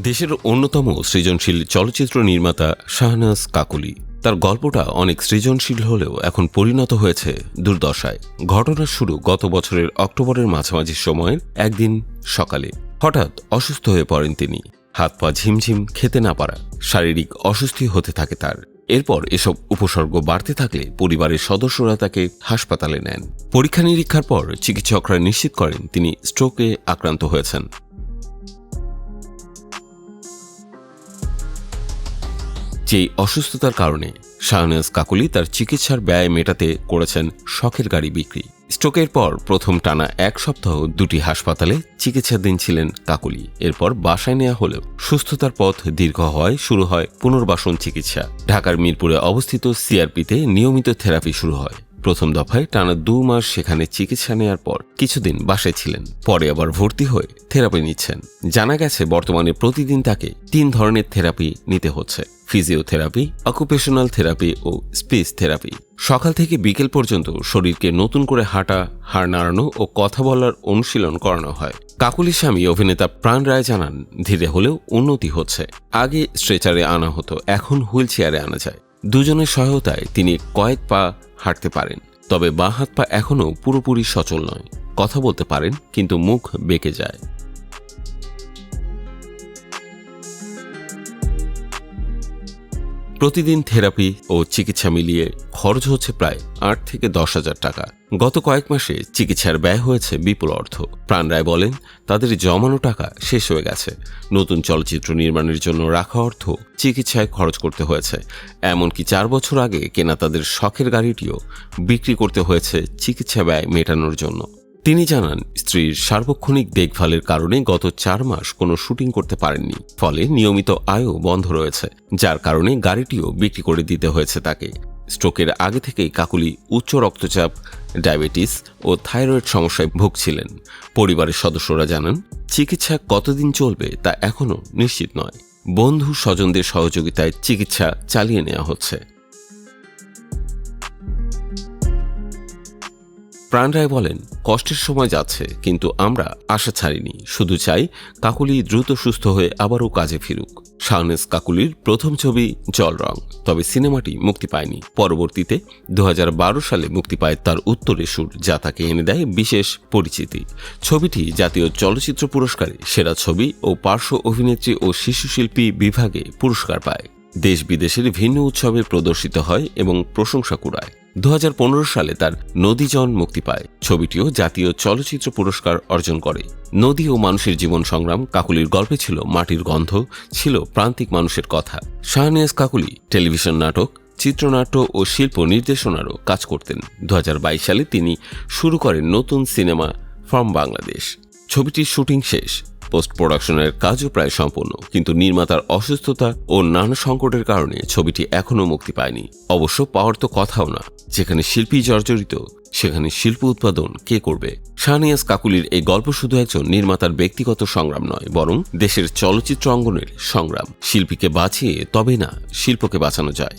দেশের অন্যতম সৃজনশীল চলচ্চিত্র নির্মাতা শাহনাজ কাকুলি। তার গল্পটা অনেক সৃজনশীল হলেও এখন পরিণত হয়েছে দুর্দশায়। ঘটনার শুরু গত বছরের অক্টোবরের মাঝামাঝি সময়ের একদিন সকালে। হঠাৎ অসুস্থ হয়ে পড়েন তিনি। হাত পা ঝিমঝিম, খেতে না পারা, শারীরিক অস্বস্তি হতে থাকে তার। এরপর এসব উপসর্গ বাড়তে থাকলে পরিবারের সদস্যরা তাকে হাসপাতালে নেন। পরীক্ষা নিরীক্ষার পর চিকিৎসকরা নিশ্চিত করেন তিনি স্ট্রোকে আক্রান্ত হয়েছেন। যেই অসুস্থতার কারণে শাহনাজ কাকুলি তার চিকিৎসার ব্যয় মেটাতে করেছেন শখের গাড়ি বিক্রি। স্ট্রোকের পর প্রথম টানা 1 সপ্তাহ দুটি হাসপাতালে চিকিৎসাধীন ছিলেন কাকুলি। এরপর বাসায় নেওয়া হলেও সুস্থতার পথ দীর্ঘ হওয়ায় শুরু হয় পুনর্বাসন চিকিৎসা। ঢাকার মিরপুরে অবস্থিত সিআরপিতে নিয়মিত থেরাপি শুরু হয়। প্রথম দফায় টানা 2 মাস সেখানে চিকিৎসা নেওয়ার পর কিছুদিন বাসায় ছিলেন। পরে আবার ভর্তি হয়ে থেরাপি নিচ্ছেন। জানা গেছে বর্তমানে প্রতিদিন তাকে 3 ধরনের থেরাপি নিতে হচ্ছে: ফিজিওথেরাপি, অকুপেশনাল থেরাপি ও স্পিচ থেরাপি। সকাল থেকে বিকেল পর্যন্ত শরীরকে নতুন করে হাঁটা, হাড় নাড়ানো ও কথা বলার অনুশীলন করানো হয়। কাকুলির স্বামী অভিনেতা প্রাণ রায় জানান, ধীরে হলেও উন্নতি হচ্ছে। আগে স্ট্রেচারে আনা হতো, এখন হুইল চেয়ারে আনা যায়। দুজনের সহায়তায় তিনি কয়েক পা হাঁটতে পারেন। তবে বাঁ হাত পা এখনও পুরোপুরি সচল নয়। কথা বলতে পারেন, কিন্তু মুখ বেঁকে যায়। প্রতিদিন থেরাপি ও চিকিৎসা মিলিয়ে খরচ হচ্ছে প্রায় 8 থেকে 10 হাজার টাকা। গত কয়েক মাসে চিকিৎসার ব্যয় হয়েছে বিপুল অর্থ। প্রাণ রায় বলেন, তাদের জমানো টাকা শেষ হয়ে গেছে। নতুন চলচ্চিত্র নির্মাণের জন্য রাখা অর্থ চিকিৎসায় খরচ করতে হয়েছে। এমনকি 4 বছর আগে কেনা তাদের শখের গাড়িটিও বিক্রি করতে হয়েছে চিকিৎসা ব্যয় মেটানোর জন্য। তিনি জানান, স্ত্রীর সার্বক্ষণিক দেখভালের কারণে গত 4 মাস কোনো শুটিং করতে পারেননি। ফলে নিয়মিত আয়ও বন্ধ রয়েছে, যার কারণে গাড়িটিও বিক্রি করে দিতে হয়েছে তাকে। স্ট্রোকের আগে থেকেই কাকুলি উচ্চ রক্তচাপ, ডায়াবেটিস ও থাইরয়েড সমস্যায় ভুগছিলেন। পরিবারের সদস্যরা জানান, চিকিৎসা কতদিন চলবে তা এখনও নিশ্চিত নয়। বন্ধু স্বজনদের সহযোগিতায় চিকিৎসা চালিয়ে নেওয়া হচ্ছে। প্রাণ রায় বলেন, কষ্টের সময় যাচ্ছে, কিন্তু আমরা আশা ছাড়িনি। শুধু চাই কাকুলি দ্রুত সুস্থ হয়ে আবারও কাজে ফিরুক। শাহনাজ কাকুলির প্রথম ছবি জল রং, তবে সিনেমাটি মুক্তি পায়নি। পরবর্তীতে 2012 সালে মুক্তি পায় তার উত্তরের সুর, যা তাকে এনে দেয় বিশেষ পরিচিতি। ছবিটি জাতীয় চলচ্চিত্র পুরস্কারে সেরা ছবি ও পার্শ্ব অভিনেত্রী ও শিশুশিল্পী বিভাগে পুরস্কার পায়। দেশ বিদেশের ভিন্ন উৎসবে প্রদর্শিত হয় এবং প্রশংসা কুড়ায়। 2015 সালে তার নদীজন মুক্তি পায়। ছবিটিও জাতীয় চলচ্চিত্র পুরস্কার অর্জন করে। নদী ও মানুষের জীবন সংগ্রাম কাকুলির গল্পে ছিল মাটির গন্ধ, ছিল প্রান্তিক মানুষের কথা। শাহনাজ কাকুলি টেলিভিশন নাটক, চিত্রনাট্য ও শিল্প নির্দেশনারও কাজ করতেন। 2022 সালে তিনি শুরু করেন নতুন সিনেমা ফ্রম বাংলাদেশ। ছবিটির শুটিং শেষ, পোস্ট প্রোডাকশনের কাজও প্রায় সম্পন্ন, কিন্তু নির্মাতার অসুস্থতা ও নানা সংকটের কারণে ছবিটি এখনও মুক্তি পায়নি। অবশ্য পাওয়ার তো কথাও না। যেখানে শিল্পী জর্জরিত, সেখানে শিল্প উৎপাদন কে করবে? শাহনাজ কাকুলির এই গল্প শুধু একজন নির্মাতার ব্যক্তিগত সংগ্রাম নয়, বরং দেশের চলচ্চিত্র অঙ্গনের সংগ্রাম। শিল্পীকে বাঁচিয়ে তবে না শিল্পকে বাঁচানো যায়।